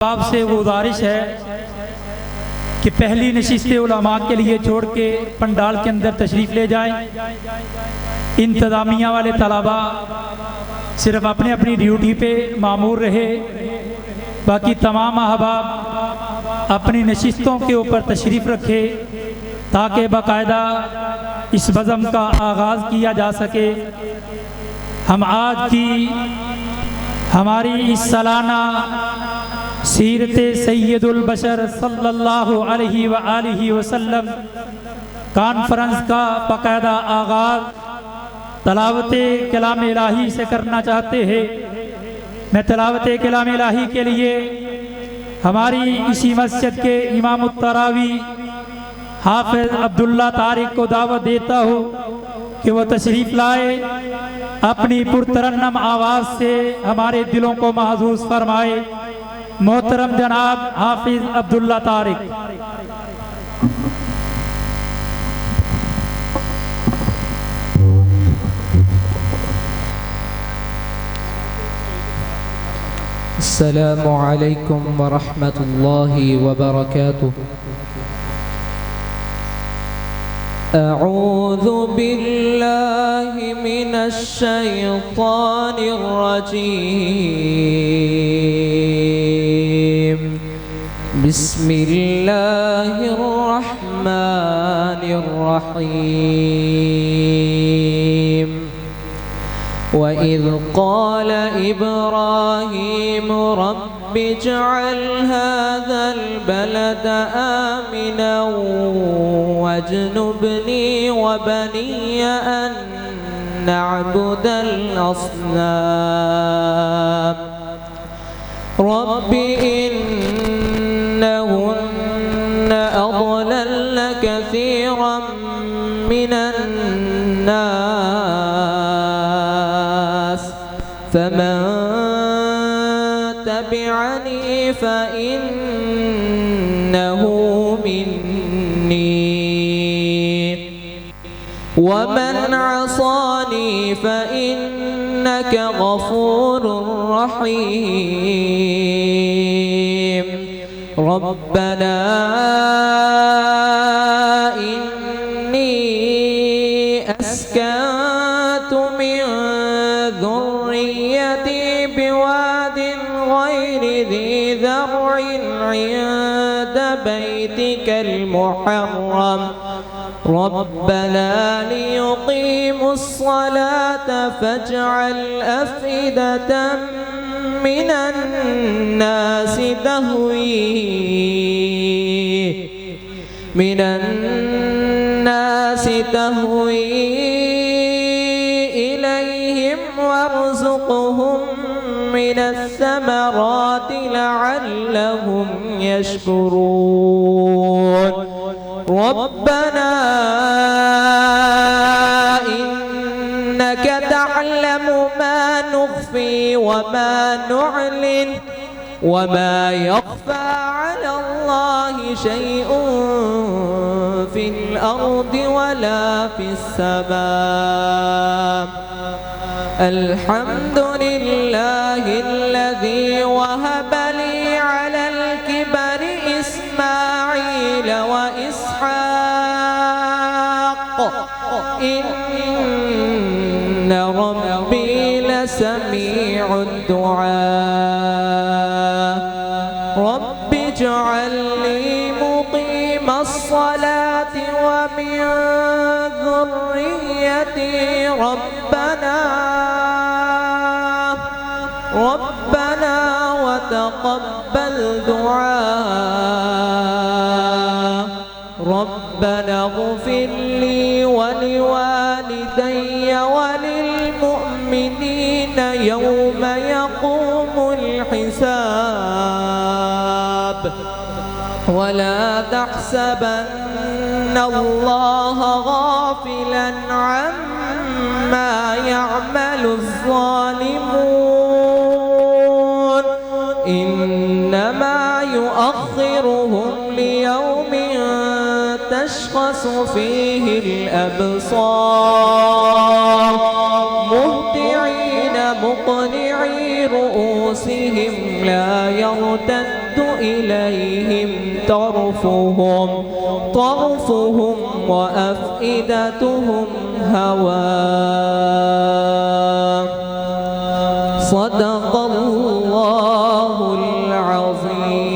आपसे गुजारिश है कि पहली नशिस्त उलमा के लिए छोड़ के पंडाल के अंदर तशरीफ़ ले जाएं। इंतज़ामिया वाले तलबा सिर्फ अपनी अपनी ड्यूटी पे मामूर रहे, बाकी तमाम अहबाब अपनी नशिस्तों के ऊपर तशरीफ़ रखे ताकि बाकायदा इस बज़म का आगाज़ किया जा सके। हम आज की हमारी इस सालाना सीरत सैयदुल बशर सल्लल्लाहु अलैहि व आलिहि वसल्लम कॉन्फ्रेंस का बाकायदा आगाज़ तलावत कलाम इलाही से करना चाहते हैं। मैं तलावत कलाम इलाही के लिए हमारी इसी मस्जिद के इमाम तरावी हाफिज़ अब्दुल्ला तारिक को दावत देता हूँ कि वो तशरीफ़ लाए, अपनी पुरतरन्नम आवाज़ से हमारे दिलों को महसूस फरमाए। मोहतरम जनाब हाफिज़ अब्दुल्ला तारिक। अस्सलामु अलैकुम व रहमतुल्लाहि व बरकातुहू। अऊज़ु बिल्लाहि मिनश शैतानिर रजीम। बिस्मिल्लाहिर रहमानिर रहीम। वइज़ क़ाल इब्राहीम रब्बि इजअल हाज़ल बलद आमिना वज्नुबनी वबनिय अन नअबुदल अस्नाम। रब्बि इन्नहुन्न अضلल्न कसीरम मिनन नास फमन तबिअनी फइन्नहु मिन्नी वमन असानी फइन्नक गफूरुर रहीम। रब्बना इन्नी अस्कन्तु मिन ذريتي بواد غير ذي ذرع عند بيتك المحرم ربنا ليقيموا الصلاة فاجعل أفئدة من الناس تهوي إليهم وارزقهم من الثمرات لعلهم يشكرون. ربنا إنك تعلم ما نخفي وما نعلن وما يخفى على الله شيء في الأرض ولا في السماء. الحمد لله الذي وهب لي على الكبر إسماعيل وإسحاق إن ربي لسميع الدعاء. رب اجعلني مقيم الصلاة ومن ذريتي ربنا وتقبل دعاء. ربنا اغفر لي ولوالدي وللمؤمنين يوم يقوم الحساب. ولا تحسبن الله غافلا عما يعمل الظالمون إنما يؤخرهم ليوم تشخص فيه الأبصار مهطعين مقنعي رؤوسهم لا يرتد يرتد إليهم طرفهم وأفئدتهم هواء. صدق الله العظيم.